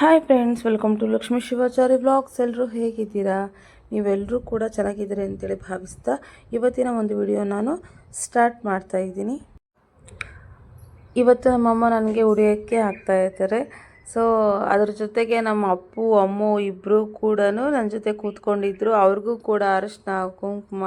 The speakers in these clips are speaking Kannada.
Hi friends, welcome to Lakshmi Shivachari vlogs. ಎಲ್ಲರೂ ಹೇಗಿದ್ದೀರಾ? ನೀವೆಲ್ಲರೂ ಕೂಡ ಚೆನ್ನಾಗಿದ್ದೀರಿ ಅಂತೇಳಿ ಭಾವಿಸ್ತಾ ಇವತ್ತಿನ ಒಂದು ವಿಡಿಯೋ ನಾನು ಸ್ಟಾರ್ಟ್ ಮಾಡ್ತಾ ಇದ್ದೀನಿ. ಇವತ್ತು ನಮ್ಮಮ್ಮ ನನಗೆ ಉಡಿಯೋಕ್ಕೆ ಹಾಕ್ತಾ ಇರ್ತಾರೆ. ಸೊ ಅದ್ರ ಜೊತೆಗೆ ನಮ್ಮ ಅಪ್ಪು ಅಮ್ಮು ಇಬ್ಬರು ಕೂಡ ನನ್ನ ಜೊತೆ ಕೂತ್ಕೊಂಡಿದ್ರು. ಅವ್ರಿಗೂ ಕೂಡ ಅರಿಶಿನ ಕುಂಕುಮ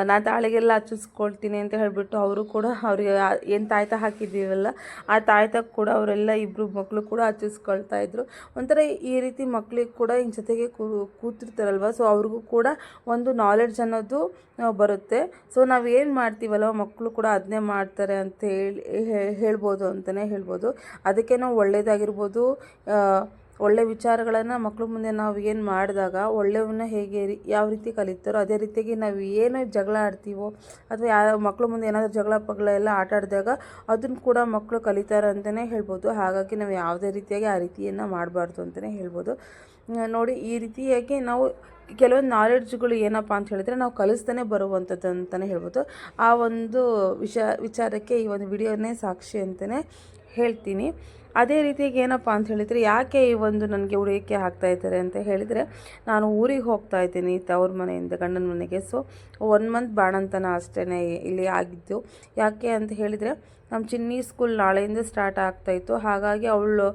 ನಾನು ತಾಳಿಗೆಲ್ಲ ಹಚ್ಚಿಸ್ಕೊಳ್ತೀನಿ ಅಂತ ಹೇಳಿಬಿಟ್ಟು ಅವರು ಕೂಡ ಅವ್ರಿಗೆ ಏನು ತಾಯ್ತ ಹಾಕಿದ್ದೀವಲ್ಲ ಆ ತಾಯ್ತಕ್ಕೆ ಕೂಡ ಅವರೆಲ್ಲ ಇಬ್ಬರು ಮಕ್ಕಳು ಕೂಡ ಹಚ್ಚಿಸ್ಕೊಳ್ತಾ ಇದ್ರು. ಒಂಥರ ಈ ರೀತಿ ಮಕ್ಕಳಿಗೆ ಕೂಡ ಹಿಂಗೆ ಜೊತೆಗೆ ಕೂತಿರ್ತಾರಲ್ವ, ಸೊ ಅವ್ರಿಗೂ ಕೂಡ ಒಂದು ನಾಲೆಡ್ಜ್ ಅನ್ನೋದು ಬರುತ್ತೆ. ಸೊ ನಾವು ಏನು ಮಾಡ್ತೀವಲ್ವ ಮಕ್ಕಳು ಕೂಡ ಅದನ್ನೇ ಮಾಡ್ತಾರೆ ಅಂತ ಹೇಳ್ಬೋದು ಅಂತಲೇ ಹೇಳ್ಬೋದು. ಅದಕ್ಕೆ ನಾವು ಒಳ್ಳೆಯದಾಗಿರ್ಬೋದು, ಒಳ್ಳೆ ವಿಚಾರಗಳನ್ನು ಮಕ್ಕಳು ಮುಂದೆ ನಾವು ಏನು ಮಾಡಿದಾಗ ಒಳ್ಳೆಯವನ್ನ ಯಾವ ರೀತಿ ಕಲಿತಾರೋ ಅದೇ ರೀತಿಯಾಗಿ ನಾವು ಏನು ಜಗಳ ಆಡ್ತೀವೋ ಅಥವಾ ಯಾವ ಮಕ್ಕಳು ಮುಂದೆ ಏನಾದರೂ ಜಗಳ ಪಗಳ ಎಲ್ಲ ಆಟ ಆಡಿದಾಗ ಅದನ್ನು ಕೂಡ ಮಕ್ಕಳು ಕಲಿತಾರೆ ಅಂತಲೇ ಹೇಳ್ಬೋದು. ಹಾಗಾಗಿ ನಾವು ಯಾವುದೇ ರೀತಿಯಾಗಿ ಆ ರೀತಿಯನ್ನು ಮಾಡಬಾರ್ದು ಅಂತಲೇ ಹೇಳ್ಬೋದು. ನೋಡಿ, ಈ ರೀತಿಯಾಗಿ ನಾವು ಕೆಲವೊಂದು ನಾಲೆಡ್ಜ್ಗಳು ಏನಪ್ಪ ಅಂತ ಹೇಳಿದರೆ ನಾವು ಕಲಿಸ್ತಾನೆ ಬರುವಂಥದ್ದು ಅಂತಲೇ ಹೇಳ್ಬೋದು. ಆ ಒಂದು ವಿಚಾರಕ್ಕೆ ಈ ಒಂದು ವಿಡಿಯೋನೇ ಸಾಕ್ಷಿ ಅಂತಲೇ ಹೇಳ್ತೀನಿ. ಅದೇ ರೀತಿಯಾಗಿ ಏನಪ್ಪ ಅಂತ ಹೇಳಿದರೆ, ಯಾಕೆ ಈ ಒಂದು ನನಗೆ ಉಡಿಯೋಕ್ಕೆ ಹಾಕ್ತಾಯಿದ್ದಾರೆ ಅಂತ ಹೇಳಿದರೆ, ನಾನು ಊರಿಗೆ ಹೋಗ್ತಾ ಇದ್ದೀನಿ ತವ್ರ ಮನೆಯಿಂದ ಗಂಡನ ಮನೆಗೆ. ಸೊ 1 ಮಂತ್ ಬಾಣಂತನ ಅಷ್ಟೇ ಇಲ್ಲಿ ಆಗಿದ್ದು. ಯಾಕೆ ಅಂತ ಹೇಳಿದರೆ, ನಮ್ಮ ಚಿನ್ನಿ ಸ್ಕೂಲ್ ನಾಳೆಯಿಂದ ಸ್ಟಾರ್ಟ್ ಆಗ್ತಾಯಿತ್ತು. ಹಾಗಾಗಿ ಅವಳು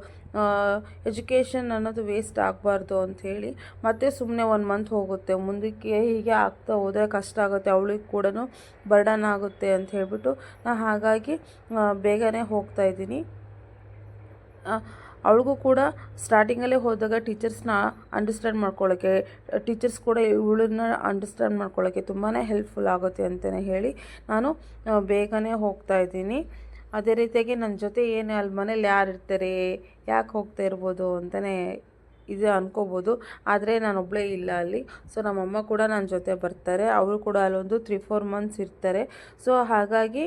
ಎಜುಕೇಷನ್ ಅನ್ನೋದು ವೇಸ್ಟ್ ಆಗಬಾರ್ದು ಅಂಥೇಳಿ ಮತ್ತೆ ಸುಮ್ಮನೆ 1 ಮಂತ್ ಹೋಗುತ್ತೆ, ಮುಂದಕ್ಕೆ ಹೀಗೆ ಆಗ್ತಾ ಹೋದರೆ ಕಷ್ಟ ಆಗುತ್ತೆ, ಅವಳಿಗೆ ಕೂಡ ಬರ್ಡನ್ ಆಗುತ್ತೆ ಅಂತ ಹೇಳಿಬಿಟ್ಟು ನಾನು ಹಾಗಾಗಿ ಬೇಗನೆ ಹೋಗ್ತಾಯಿದ್ದೀನಿ. ಅವಳಿಗೂ ಕೂಡ ಸ್ಟಾರ್ಟಿಂಗಲ್ಲೇ ಹೋದಾಗ ಟೀಚರ್ಸ್ನ ಅಂಡರ್ಸ್ಟ್ಯಾಂಡ್ ಮಾಡ್ಕೊಳ್ಳೋಕ್ಕೆ, ಟೀಚರ್ಸ್ ಕೂಡ ಇವಳನ್ನ ಅಂಡರ್ಸ್ಟ್ಯಾಂಡ್ ಮಾಡ್ಕೊಳ್ಳೋಕ್ಕೆ ತುಂಬಾ ಹೆಲ್ಪ್ಫುಲ್ ಆಗುತ್ತೆ ಅಂತಲೇ ಹೇಳಿ ನಾನು ಬೇಗನೆ ಹೋಗ್ತಾಯಿದ್ದೀನಿ. ಅದೇ ರೀತಿಯಾಗಿ ನನ್ನ ಜೊತೆ ಏನು ಅಲ್ಲಿ ಮನೇಲಿ ಯಾರು ಇರ್ತಾರೆ, ಯಾಕೆ ಹೋಗ್ತಾ ಇರ್ಬೋದು ಅಂತಲೇ ಇದು ಅನ್ಕೋಬೋದು. ಆದರೆ ನಾನೊಬ್ಬಳೇ ಇಲ್ಲ ಅಲ್ಲಿ. ಸೊ ನಮ್ಮಮ್ಮ ಕೂಡ ನನ್ನ ಜೊತೆ ಬರ್ತಾರೆ. ಅವರು ಕೂಡ ಅಲ್ಲೊಂದು 3-4 ಮಂತ್ಸ್ ಇರ್ತಾರೆ. ಸೊ ಹಾಗಾಗಿ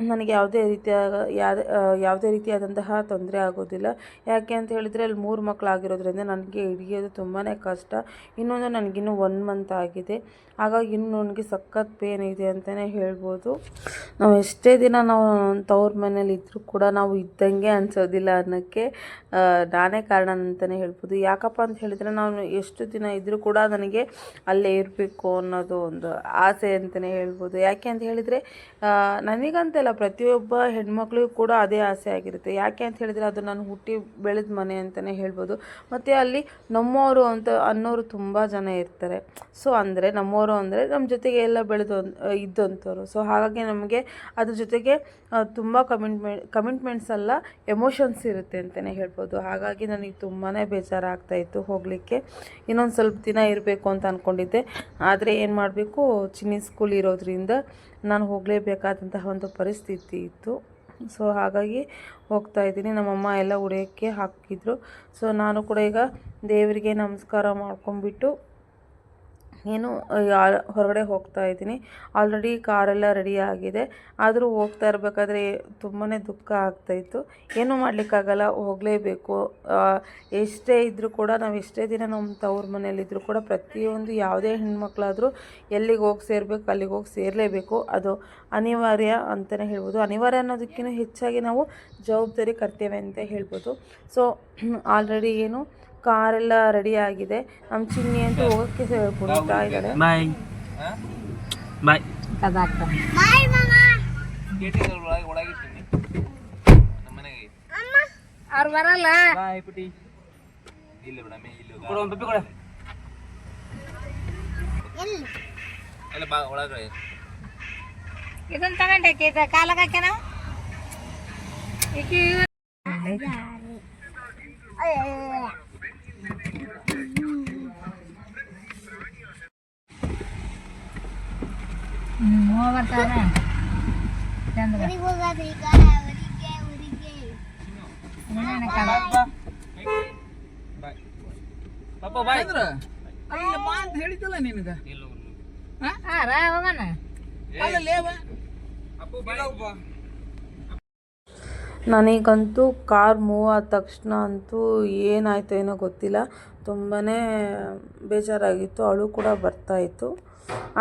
ನನಗೆ ಯಾವುದೇ ರೀತಿಯಾದಂತಹ ತೊಂದರೆ ಆಗೋದಿಲ್ಲ. ಯಾಕೆ ಅಂತ ಹೇಳಿದರೆ ಅಲ್ಲಿ 3 ಮಕ್ಕಳಾಗಿರೋದ್ರಿಂದ ನನಗೆ ಹಿಡಿಯೋದು ತುಂಬಾ ಕಷ್ಟ. ಇನ್ನೊಂದು ನನಗಿನ್ನೂ 1 ಮಂತ್ ಆಗಿದೆ. ಹಾಗಾಗಿ ಇನ್ನು ನನಗೆ ಸಖತ್ ಪೇನ್ ಇದೆ ಅಂತಲೇ ಹೇಳ್ಬೋದು. ನಾವು ಎಷ್ಟೇ ದಿನ ನಾವು ತವ್ರ ಮನೇಲಿ ಇದ್ದರೂ ಕೂಡ ನಾವು ಇದ್ದಂಗೆ ಅನಿಸೋದಿಲ್ಲ ಅನ್ನೋಕ್ಕೆ ನಾನೇ ಕಾರಣ ಅಂತಲೇ ಹೇಳ್ಬೋದು. ಯಾಕಪ್ಪ ಅಂತ ಹೇಳಿದರೆ, ನಾನು ಎಷ್ಟು ದಿನ ಇದ್ದರೂ ಕೂಡ ನನಗೆ ಅಲ್ಲೇ ಇರಬೇಕು ಅನ್ನೋದು ಒಂದು ಆಸೆ ಅಂತಲೇ ಹೇಳ್ಬೋದು. ಯಾಕೆ ಅಂತ ಹೇಳಿದರೆ, ನನಗಂತಲ್ಲ ಪ್ರತಿಯೊಬ್ಬ ಹೆಣ್ಮಕ್ಳಿಗೂ ಕೂಡ ಅದೇ ಆಸೆ ಆಗಿರುತ್ತೆ. ಯಾಕೆ ಅಂತ ಹೇಳಿದರೆ, ಅದು ನಾನು ಹುಟ್ಟಿ ಬೆಳೆದ ಮನೆ ಅಂತಲೇ ಹೇಳ್ಬೋದು. ಮತ್ತು ಅಲ್ಲಿ ನಮ್ಮವರು ಅಂತ ಅನ್ನೋರು ತುಂಬ ಜನ ಇರ್ತಾರೆ. ಸೊ ಅಂದರೆ ನಮ್ಮವರು ಅಂದರೆ ನಮ್ಮ ಜೊತೆಗೆ ಎಲ್ಲ ಇದ್ದಂಥವ್ರು. ಸೊ ಹಾಗಾಗಿ ನಮಗೆ ಅದ್ರ ಜೊತೆಗೆ ತುಂಬ ಕಮಿಟ್ಮೆಂಟ್ಸ್ ಅಲ್ಲ, ಎಮೋಷನ್ಸ್ ಇರುತ್ತೆ ಅಂತಲೇ ಹೇಳ್ಬೋದು. ಹಾಗಾಗಿ ನನಗೆ ತುಂಬಾ ಬೇಜಾರಾಗ್ತಾಯಿತ್ತು ಹೋಗಲಿಕ್ಕೆ. ಇನ್ನೊಂದು ಸ್ವಲ್ಪ ದಿನ ಇರಬೇಕು ಅಂತ ಅಂದ್ಕೊಂಡಿದ್ದೆ. ಆದರೆ ಏನು ಮಾಡಬೇಕು, ಚಿನ್ನಿ ಸ್ಕೂಲ್ ಇರೋದ್ರಿಂದ ನಾನು ಹೋಗಲೇಬೇಕಾದಂತಹ ಒಂದು ಪರಿಸ್ಥಿತಿ ಇತ್ತು. ಸೊ ಹಾಗಾಗಿ ಹೋಗ್ತಾಯಿದ್ದೀನಿ. ನಮ್ಮಮ್ಮ ಎಲ್ಲ ಉಡಿಯೋಕ್ಕೆ ಹಾಕಿದ್ರು. ಸೊ ನಾನು ಕೂಡ ಈಗ ದೇವರಿಗೆ ನಮಸ್ಕಾರ ಮಾಡ್ಕೊಂಡ್ಬಿಟ್ಟು ಹೊರಗಡೆ ಹೋಗ್ತಾ ಇದ್ದೀನಿ. ಆಲ್ರೆಡಿ ಕಾರೆಲ್ಲ ರೆಡಿ ಆಗಿದೆ. ಆದರೂ ಹೋಗ್ತಾ ಇರಬೇಕಾದ್ರೆ ತುಂಬಾ ದುಃಖ ಆಗ್ತಾಯಿತ್ತು. ಏನೂ ಮಾಡಲಿಕ್ಕಾಗಲ್ಲ, ಹೋಗಲೇಬೇಕು. ಎಷ್ಟೇ ಇದ್ದರೂ ಕೂಡ ನಾವು ಎಷ್ಟೇ ದಿನ ನಮ್ಮ ತವ್ರ ಮನೇಲಿದ್ದರೂ ಕೂಡ ಪ್ರತಿಯೊಂದು ಯಾವುದೇ ಹೆಣ್ಮಕ್ಳಾದರೂ ಎಲ್ಲಿಗೆ ಹೋಗಿ ಸೇರಬೇಕು ಅಲ್ಲಿಗೆ ಹೋಗಿ ಸೇರಲೇಬೇಕು. ಅದು ಅನಿವಾರ್ಯ ಅಂತಲೇ ಹೇಳ್ಬೋದು. ಅನಿವಾರ್ಯ ಅನ್ನೋದಕ್ಕಿಂತ ಹೆಚ್ಚಾಗಿ ನಾವು ಜವಾಬ್ದಾರಿ ಕರ್ತೇವೆ ಅಂತ ಹೇಳ್ಬೋದು. ಸೊ ಆಲ್ರೆಡಿ ಕಾರೆಲ್ಲ ರೆಡಿ ಆಗಿದೆ. ನಮ್ಮ ಚಿನ್ನಿ ಅಂತೂ ಹೋಗೋಕ್ಕೆ ಕುಣಿತಾ ಇದ್ದಾರೆ. ಅವ್ರು ಬರಲ್ಲ. ಇದನ್ನ ತಗೊಂಡೆ ಕಾಲಾಗ ಹಾಕ್ಯಾನ. ಬರ್ತಾರೆ ಹೇಳಿದ್ದಲ್ಲ ನಿನಗ. ನನಗಂತೂ ಕಾರ್ ಮೂವ್ ಆದ ತಕ್ಷಣ ಅಂತೂ ಏನಾಯ್ತು ಏನೋ ಗೊತ್ತಿಲ್ಲ, ತುಂಬಾ ಬೇಜಾರಾಗಿತ್ತು. ಅವಳು ಕೂಡ ಬರ್ತಾಯಿತ್ತು.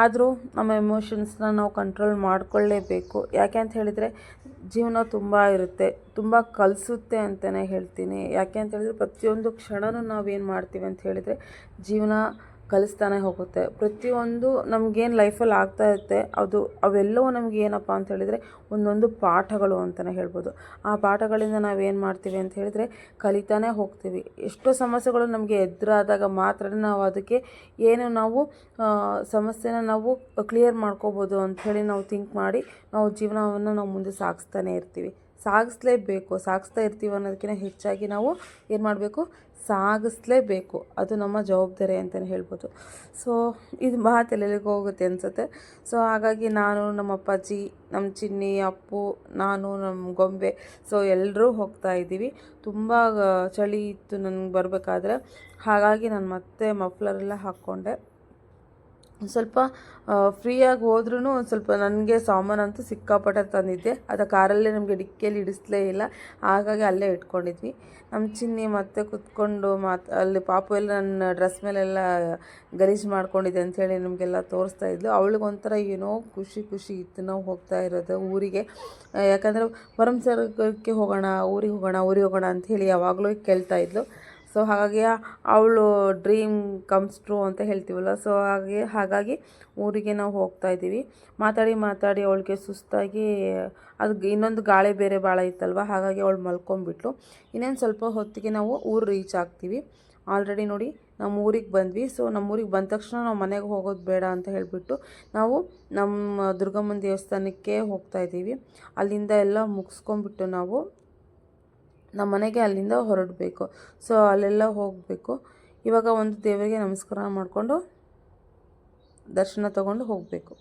ಆದರೂ ನಮ್ಮ ಎಮೋಷನ್ಸ್ನ ನಾವು ಕಂಟ್ರೋಲ್ ಮಾಡಿಕೊಳ್ಳೇಬೇಕು. ಯಾಕೆ ಅಂತ ಹೇಳಿದರೆ ಜೀವನ ತುಂಬ ಇರುತ್ತೆ, ತುಂಬ ಕಲಿಸುತ್ತೆ ಅಂತಲೇ ಹೇಳ್ತೀನಿ. ಯಾಕೆ ಅಂತ ಹೇಳಿದರೆ ಪ್ರತಿಯೊಂದು ಕ್ಷಣವೂ ನಾವೇನು ಮಾಡ್ತೀವಿ ಅಂತ ಹೇಳಿದರೆ ಜೀವನ ಕಲಿಸ್ತಾನೆ ಹೋಗುತ್ತೆ. ಪ್ರತಿಯೊಂದು ನಮಗೇನು ಲೈಫಲ್ಲಿ ಆಗ್ತಾ ಇರುತ್ತೆ ಅವೆಲ್ಲವೂ ನಮ್ಗೆ ಏನಪ್ಪ ಅಂತ ಹೇಳಿದರೆ ಒಂದೊಂದು ಪಾಠಗಳು ಅಂತಲೇ ಹೇಳ್ಬೋದು. ಆ ಪಾಠಗಳಿಂದ ನಾವೇನು ಮಾಡ್ತೀವಿ ಅಂತ ಹೇಳಿದರೆ ಕಲಿತಾನೇ ಹೋಗ್ತೀವಿ. ಎಷ್ಟೋ ಸಮಸ್ಯೆಗಳು ನಮಗೆ ಎದುರಾದಾಗ ಮಾತ್ರ ನಾವು ಅದಕ್ಕೆ ನಾವು ಸಮಸ್ಯೆನ ನಾವು ಕ್ಲಿಯರ್ ಮಾಡ್ಕೋಬೋದು ಅಂಥೇಳಿ ನಾವು ಥಿಂಕ್ ಮಾಡಿ ನಾವು ಜೀವನವನ್ನು ನಾವು ಮುಂದೆ ಸಾಗಿಸ್ತಾನೆ ಇರ್ತೀವಿ. ಸಾಗಿಸ್ತಾ ಇರ್ತೀವಿ ಅನ್ನೋದಕ್ಕಿಂತ ಹೆಚ್ಚಾಗಿ ನಾವು ಏನು ಮಾಡಬೇಕು, ಸಾಗಿಸ್ಲೇಬೇಕು. ಅದು ನಮ್ಮ ಜವಾಬ್ದಾರಿ ಅಂತಲೇ ಹೇಳ್ಬೋದು. ಸೊ ಇದು ಮಾತೆಲ್ಲರಿಗೂ ಹೋಗುತ್ತೆ ಅನಿಸುತ್ತೆ. ಸೊ ಹಾಗಾಗಿ ನಾನು, ನಮ್ಮ ಅಪ್ಪಾಜಿ, ನಮ್ಮ ಚಿನ್ನಿ, ಅಪ್ಪು, ನಾನು, ನಮ್ಮ ಗೊಂಬೆ, ಸೊ ಎಲ್ಲರೂ ಹೋಗ್ತಾ ಇದ್ದೀವಿ. ತುಂಬ ಚಳಿ ಇತ್ತು ನನಗೆ ಬರಬೇಕಾದ್ರೆ. ಹಾಗಾಗಿ ನಾನು ಮತ್ತೆ ಮಫ್ಲರೆಲ್ಲ ಹಾಕ್ಕೊಂಡೆ. ಸ್ವಲ್ಪ ಫ್ರೀಯಾಗಿ ಹೋದ್ರೂ ಒಂದು ಸ್ವಲ್ಪ ನನಗೆ ಸಾಮಾನಂತೂ ಸಿಕ್ಕಾಪಟ್ಟೆ ತಂದಿದ್ದೆ. ಅದು ಕಾರಲ್ಲೇ ನಮಗೆ ಡಿಕ್ಕಿಯಲ್ಲಿ ಇಡಿಸ್ಲೇ ಇಲ್ಲ, ಹಾಗಾಗಿ ಅಲ್ಲೇ ಇಟ್ಕೊಂಡಿದ್ವಿ. ನಮ್ಮ ಚಿನ್ನಿ ಮತ್ತೆ ಕೂತ್ಕೊಂಡು ಅಲ್ಲಿ ಪಾಪು ಎಲ್ಲ ನನ್ನ ಡ್ರೆಸ್ ಮೇಲೆಲ್ಲ ಗಲೀಜು ಮಾಡ್ಕೊಂಡಿದೆ ಅಂಥೇಳಿ ನಮಗೆಲ್ಲ ತೋರಿಸ್ತಾ ಇದ್ಲು. ಅವಳಿಗೊಂಥರ ಏನೋ ಖುಷಿ ಇತ್ತು ನಾವು ಹೋಗ್ತಾ ಇರೋದು ಊರಿಗೆ. ಯಾಕಂದರೆ ಭರಮಸಾಗರಕ್ಕೆ ಊರಿಗೆ ಹೋಗೋಣ ಅಂಥೇಳಿ ಯಾವಾಗಲೂ ಕೇಳ್ತಾ ಇದ್ಲು. ಸೊ ಹಾಗಾಗಿ ಅವಳು ಡ್ರೀಮ್ ಕಮ್ಸ್ ಟ್ರೂ ಅಂತ ಹೇಳ್ತೀವಲ್ಲ, ಸೊ ಹಾಗಾಗಿ ಊರಿಗೆ ನಾವು ಹೋಗ್ತಾ ಇದ್ದೀವಿ. ಮಾತಾಡಿ ಅವಳಿಗೆ ಸುಸ್ತಾಗಿ ಅದು ಇನ್ನೊಂದು ಗಾಳಿ ಬೇರೆ ಭಾಳ ಇತ್ತಲ್ವ, ಹಾಗಾಗಿ ಅವಳು ಮಲ್ಕೊಂಡ್ಬಿಟ್ಲು. ಇನ್ನೇನು ಸ್ವಲ್ಪ ಹೊತ್ತಿಗೆ ನಾವು ಊರು ರೀಚ್ ಆಗ್ತೀವಿ. ಆಲ್ರೆಡಿ ನೋಡಿ ನಮ್ಮ ಊರಿಗೆ ಬಂದ್ವಿ. ಸೊ ನಮ್ಮ ಊರಿಗೆ ಬಂದ ತಕ್ಷಣ ನಾವು ಮನೆಗೆ ಹೋಗೋದು ಬೇಡ ಅಂತ ಹೇಳಿಬಿಟ್ಟು ನಾವು ನಮ್ಮ ದುರ್ಗಮ್ಮನ ದೇವಸ್ಥಾನಕ್ಕೆ ಹೋಗ್ತಾ ಇದ್ದೀವಿ. ಅಲ್ಲಿಂದ ಎಲ್ಲ ಮುಗಿಸ್ಕೊಂಡ್ಬಿಟ್ಟು ನಾವು ನಮ್ಮ ಮನೆಗೆ ಅಲ್ಲಿಂದ ಹೊರಡಬೇಕು. ಸೊ ಅಲ್ಲೆಲ್ಲ ಹೋಗಬೇಕು. ಇವಾಗ ಒಂದು ದೇವರಿಗೆ ನಮಸ್ಕಾರ ಮಾಡಿಕೊಂಡು ದರ್ಶನ ತಗೊಂಡು ಹೋಗಬೇಕು.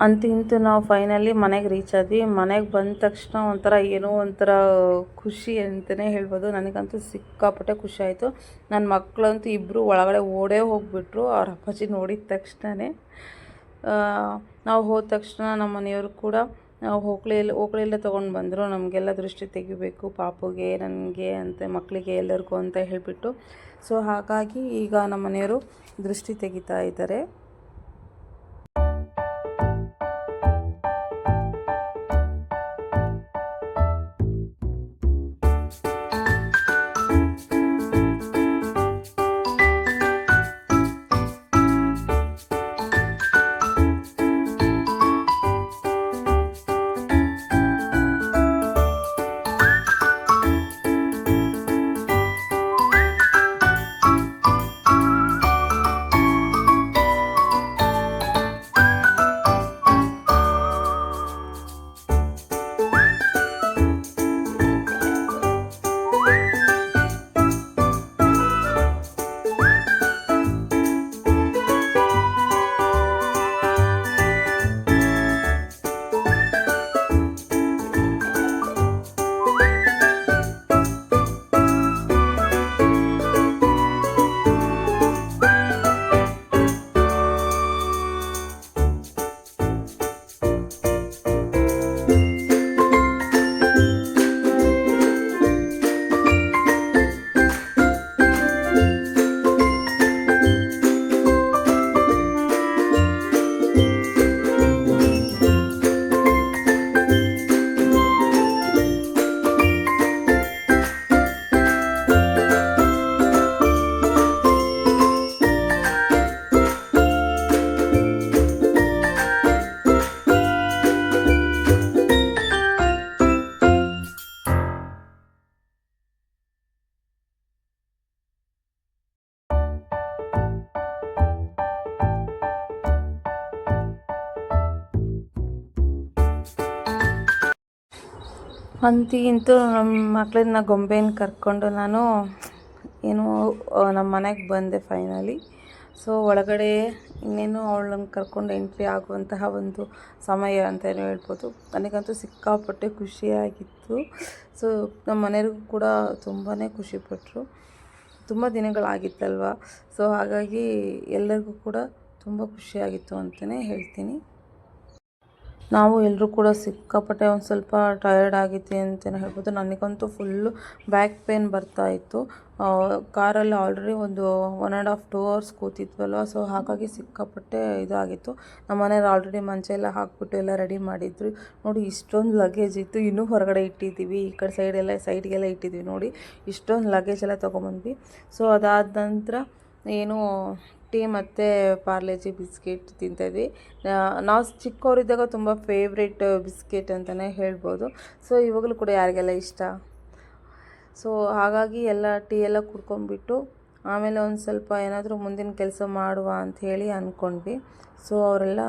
ಅಂತೂ ನಾವು ಫೈನಲಿ ಮನೆಗೆ ರೀಚ್ ಆದ್ವಿ. ಮನೆಗೆ ಬಂದ ತಕ್ಷಣ ಒಂಥರ ಖುಷಿ ಅಂತಲೇ ಹೇಳ್ಬೋದು. ನನಗಂತೂ ಸಿಕ್ಕಾಪಟ್ಟೆ ಖುಷಿ ಆಯಿತು. ನನ್ನ ಮಕ್ಕಳಂತೂ ಇಬ್ಬರು ಒಳಗಡೆ ಓಡೇ ಹೋಗಿಬಿಟ್ರು ಅವ್ರ ಅಪ್ಪಾಜಿ ನೋಡಿದ ತಕ್ಷಣವೇ. ನಾವು ಹೋದ ತಕ್ಷಣ ನಮ್ಮ ಮನೆಯವರು ಕೂಡ ಓಕಳೆಲ್ಲ ತೊಗೊಂಡು ಬಂದರು. ನಮಗೆಲ್ಲ ದೃಷ್ಟಿ ತೆಗಿಬೇಕು, ಪಾಪುಗೆ, ನನಗೆ ಅಂತ, ಮಕ್ಕಳಿಗೆ ಎಲ್ಲರಿಗೂ ಅಂತ ಹೇಳಿಬಿಟ್ಟು. ಸೊ ಹಾಗಾಗಿ ಈಗ ನಮ್ಮ ಮನೆಯವರು ದೃಷ್ಟಿ ತೆಗಿತಾ ಇದ್ದಾರೆ. ಇಂತೂ ನಮ್ಮ ಮಕ್ಕಳನ್ನ ಗೊಂಬೆನ ಕರ್ಕೊಂಡು ನಾನು ಏನು ನಮ್ಮ ಮನೆಗೆ ಬಂದೆ ಫೈನಲಿ. ಸೊ ಒಳಗಡೆ ಇನ್ನೇನು ಅವಳನ್ನು ಕರ್ಕೊಂಡು ಎಂಟ್ರಿ ಆಗುವಂತಹ ಒಂದು ಸಮಯ ಅಂತಲೇ ಹೇಳ್ಬೋದು. ನನಗಂತೂ ಸಿಕ್ಕಾಪಟ್ಟೆ ಖುಷಿಯಾಗಿತ್ತು. ಸೊ ನಮ್ಮ ಮನೆಯವ್ರಿಗೂ ಕೂಡ ತುಂಬಾ ಖುಷಿಪಟ್ಟರು. ತುಂಬ ದಿನಗಳಾಗಿತ್ತಲ್ವ, ಸೊ ಹಾಗಾಗಿ ಎಲ್ಲರಿಗೂ ಕೂಡ ತುಂಬ ಖುಷಿಯಾಗಿತ್ತು ಅಂತಲೇ ಹೇಳ್ತೀನಿ. ನಾವು ಎಲ್ಲರೂ ಕೂಡ ಸಿಕ್ಕಾಪಟ್ಟೆ ಒಂದು ಸ್ವಲ್ಪ ಟಯರ್ಡ್ ಆಗಿದ್ದೆ ಅಂತಲೇ ಹೇಳ್ಬೋದು. ನನಗಂತೂ ಫುಲ್ಲು ಬ್ಯಾಕ್ ಪೇನ್ ಬರ್ತಾಯಿತ್ತು. ಕಾರಲ್ಲಿ ಆಲ್ರೆಡಿ ಒಂದು 1.5 2 hours ಕೂತಿದ್ವಲ್ವ, ಸೊ ಹಾಗಾಗಿ ಸಿಕ್ಕಾಪಟ್ಟೆ ಇದಾಗಿತ್ತು. ನಮ್ಮ ಮನೆಯವ್ರು ಆಲ್ರೆಡಿ ಮಂಚ ಎಲ್ಲ ಹಾಕ್ಬಿಟ್ಟು ಎಲ್ಲ ರೆಡಿ ಮಾಡಿದ್ರು. ನೋಡಿ ಇಷ್ಟೊಂದು ಲಗೇಜ್ ಇತ್ತು, ಇನ್ನೂ ಹೊರಗಡೆ ಇಟ್ಟಿದ್ದೀವಿ. ಈ ಕಡೆ ಸೈಡ್ಗೆಲ್ಲ ಇಟ್ಟಿದ್ವಿ. ನೋಡಿ ಇಷ್ಟೊಂದು ಲಗೇಜ್ ಎಲ್ಲ ತೊಗೊಂಬಂದ್ವಿ. ಸೊ ಅದಾದ ನಂತರ ಏನು ಟೀ ಮತ್ತು ಪಾರ್ಲೆಜಿ ಬಿಸ್ಕೆಟ್ ತಿಂತಾಯಿದ್ವಿ. ನಾವು ಚಿಕ್ಕವರಿದ್ದಾಗ ತುಂಬ ಫೇವ್ರೇಟ್ ಬಿಸ್ಕೆಟ್ ಅಂತಲೇ ಹೇಳ್ಬೋದು. ಸೊ ಇವಾಗಲೂ ಕೂಡ ಯಾರಿಗೆಲ್ಲ ಇಷ್ಟ. ಸೊ ಹಾಗಾಗಿ ಎಲ್ಲ ಟೀ ಎಲ್ಲ ಕುಡ್ಕೊಂಡ್ಬಿಟ್ಟು ಆಮೇಲೆ ಒಂದು ಸ್ವಲ್ಪ ಏನಾದರೂ ಮುಂದಿನ ಕೆಲಸ ಮಾಡುವ ಅಂಥೇಳಿ ಅಂದ್ಕೊಂಡ್ವಿ. ಸೊ ಅವರೆಲ್ಲ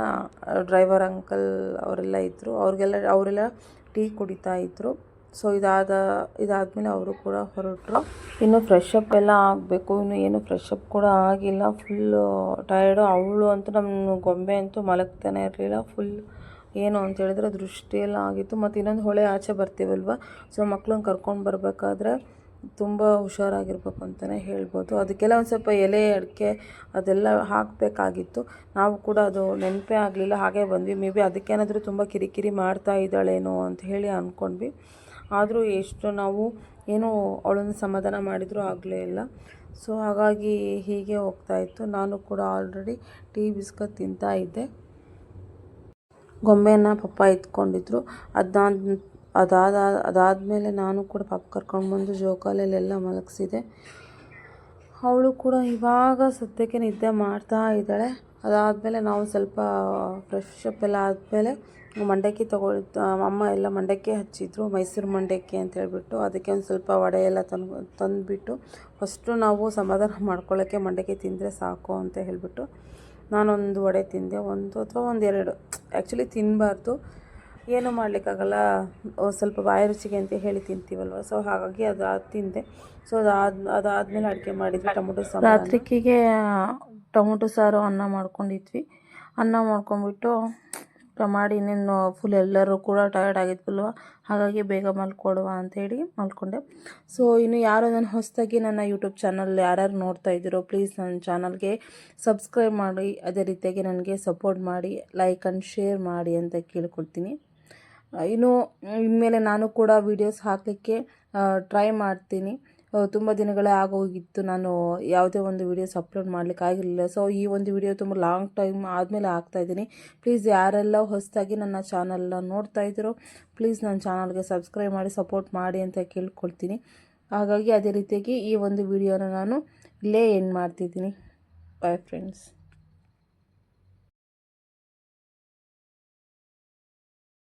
ಡ್ರೈವರ್ ಅಂಕಲ್ ಅವರೆಲ್ಲ ಇದ್ದರು, ಅವರೆಲ್ಲ ಟೀ ಕುಡಿತಾ ಇದ್ದರು. ಸೊ ಇದಾದಮೇಲೆ ಅವರು ಕೂಡ ಹೊರಟರು. ಇನ್ನು ಫ್ರೆಶ್ ಅಪ್ ಎಲ್ಲ ಆಗಬೇಕು. ಇನ್ನು ಏನು ಫ್ರೆಶ್ ಅಪ್ ಕೂಡ ಆಗಿಲ್ಲ. Full tired. ಅವಳು ಅಂತೂ ನಮ್ಮ ಗೊಂಬೆ ಅಂತೂ ಮಲಗ್ತಾನೆ ಇರಲಿಲ್ಲ. ಫುಲ್ ಏನು ಅಂತ ಹೇಳಿದ್ರೆ ದೃಷ್ಟಿ ಎಲ್ಲ ಆಗಿತ್ತು. ಮತ್ತು ಇನ್ನೊಂದು ಹೊಳೆ ಆಚೆ ಬರ್ತೀವಲ್ವ, ಸೊ ಮಕ್ಳನ್ನ ಕರ್ಕೊಂಡು ಬರಬೇಕಾದ್ರೆ ತುಂಬ ಹುಷಾರಾಗಿರ್ಬೇಕು ಅಂತಲೇ ಹೇಳ್ಬೋದು. ಅದಕ್ಕೆಲ್ಲ ಒಂದು ಸ್ವಲ್ಪ ಎಲೆ ಅಡಿಕೆ ಅದೆಲ್ಲ ಹಾಕಬೇಕಾಗಿತ್ತು. ನಾವು ಕೂಡ ಅದು ನೆನಪೇ ಆಗಲಿಲ್ಲ, ಹಾಗೆ ಬಂದ್ವಿ. ಮೇ ಬಿ ಅದಕ್ಕೇನಾದರೂ ತುಂಬ ಕಿರಿಕಿರಿ ಮಾಡ್ತಾ ಇದ್ದಾಳೇನೋ ಅಂತ ಹೇಳಿ ಅಂದ್ಕೊಂಡ್ವಿ. ಆದರೂ ಎಷ್ಟು ನಾವು ಏನೋ ಅವಳನ್ನು ಸಮಾಧಾನ ಮಾಡಿದರೂ ಆಗಲೇ ಇಲ್ಲ. ಸೊ ಹಾಗಾಗಿ ಹೀಗೆ ಹೋಗ್ತಾಯಿತ್ತು. ನಾನು ಕೂಡ ಆಲ್ರೆಡಿ ಟೀ ಬಿಸ್ಕತ್ ತಿಂತಾ ಇದ್ದೆ. ಗೊಂಬೆಯನ್ನು ಪಪ್ಪ ಎತ್ಕೊಂಡಿದ್ರು. ಅದಾದಮೇಲೆ ನಾನು ಕೂಡ ಪಾಪ ಕರ್ಕೊಂಡ್ಬಂದು ಜೋಕಾಲೆಲ್ಲ ಮಲಗಿಸಿದೆ. ಅವಳು ಕೂಡ ಇವಾಗ ಸದ್ಯಕ್ಕೆ ನಿದ್ದೆ ಮಾಡ್ತಾ ಇದ್ದಾಳೆ. ಅದಾದಮೇಲೆ ನಾವು ಸ್ವಲ್ಪ ಫ್ರೆಶ್ ಅಪ್ ಎಲ್ಲ ಆದಮೇಲೆ ಮಂಡಕ್ಕಿ ಅಮ್ಮ ಎಲ್ಲ ಮಂಡಕ್ಕಿ ಹಚ್ಚಿದ್ರು, ಮೈಸೂರು ಮಂಡಕ್ಕಿ ಅಂತ ಹೇಳ್ಬಿಟ್ಟು. ಅದಕ್ಕೆ ಒಂದು ಸ್ವಲ್ಪ ವಡೆ ಎಲ್ಲ ತಂದುಬಿಟ್ಟು ಫಸ್ಟು ನಾವು ಸಮಾಧಾನ ಮಾಡ್ಕೊಳ್ಳೋಕ್ಕೆ ಮಂಡಕ್ಕಿ ತಿಂದರೆ ಸಾಕು ಅಂತ ಹೇಳಿಬಿಟ್ಟು ನಾನೊಂದು ವಡೆ ತಿಂದೆ. ಒಂದು ಅಥವಾ ಒಂದೆರಡು, ಆ್ಯಕ್ಚುಲಿ ತಿನ್ನಬಾರ್ದು, ಏನೂ ಮಾಡಲಿಕ್ಕಾಗಲ್ಲ, ಸ್ವಲ್ಪ ಬಾಯಿ ರುಚಿಗೆ ಅಂತ ಹೇಳಿ ತಿಂತೀವಲ್ವ. ಸೊ ಹಾಗಾಗಿ ತಿಂದೆ. ಸೊ ಅದಾದಮೇಲೆ ಅಡುಗೆ ಮಾಡಿದ್ವಿ ಟೊಮೊಟೊ ಸಾರು. ರಾತ್ರಿಗೆ ಟೊಮೊಟೊ ಸಾರು ಅನ್ನ ಮಾಡ್ಕೊಂಡಿದ್ವಿ. ಅನ್ನ ಮಾಡ್ಕೊಂಡ್ಬಿಟ್ಟು ಮಾಡಿ ಇನ್ನೇನು ಫುಲ್ ಎಲ್ಲರೂ ಕೂಡ ಟಯರ್ಡ್ ಆಗಿದ್ವಲ್ವ, ಹಾಗಾಗಿ ಬೇಗ ಮಲ್ಕೊಡುವ ಅಂಥೇಳಿ ಮಲ್ಕೊಂಡೆ. ಸೊ ಇನ್ನು ಯಾರು ನನ್ನ ಹೊಸದಾಗಿ ನನ್ನ ಯೂಟ್ಯೂಬ್ ಚಾನಲ್ ಯಾರ್ಯಾರು ನೋಡ್ತಾ ಇದ್ದೀರೋ ಪ್ಲೀಸ್ ನನ್ನ ಚಾನಲ್ಗೆ ಸಬ್ಸ್ಕ್ರೈಬ್ ಮಾಡಿ, ಅದೇ ರೀತಿಯಾಗಿ ನನಗೆ ಸಪೋರ್ಟ್ ಮಾಡಿ, ಲೈಕ್ ಆ್ಯಂಡ್ ಶೇರ್ ಮಾಡಿ ಅಂತ ಕೇಳ್ಕೊಳ್ತೀನಿ. ಇನ್ಮೇಲೆ ನಾನು ಕೂಡ ವೀಡಿಯೋಸ್ ಹಾಕಲಿಕ್ಕೆ ಟ್ರೈ ಮಾಡ್ತೀನಿ. ತುಂಬ ದಿನಗಳೇ ಆಗೋಗಿತ್ತು ನಾನು ಯಾವುದೇ ಒಂದು ವೀಡಿಯೋಸ್ ಅಪ್ಲೋಡ್ ಮಾಡಲಿಕ್ಕೆ ಆಗಿರಲಿಲ್ಲ. ಸೊ ಈ ಒಂದು ವಿಡಿಯೋ ತುಂಬ ಲಾಂಗ್ ಟೈಮ್ ಆದಮೇಲೆ ಹಾಕ್ತಾಯಿದ್ದೀನಿ. ಪ್ಲೀಸ್ ಯಾರೆಲ್ಲ ಹೊಸದಾಗಿ ನನ್ನ ಚಾನಲ್ನ ನೋಡ್ತಾ ಇದ್ದೀರೋ ಪ್ಲೀಸ್ ನನ್ನ ಚಾನಲ್ಗೆ ಸಬ್ಸ್ಕ್ರೈಬ್ ಮಾಡಿ ಸಪೋರ್ಟ್ ಮಾಡಿ ಅಂತ ಕೇಳ್ಕೊಳ್ತೀನಿ. ಹಾಗಾಗಿ ಅದೇ ರೀತಿಯಾಗಿ ಈ ಒಂದು ವಿಡಿಯೋನ ನಾನು ಇಲ್ಲೇ ಎಂಡ್ ಮಾಡ್ತಿದ್ದೀನಿ. Bye friends.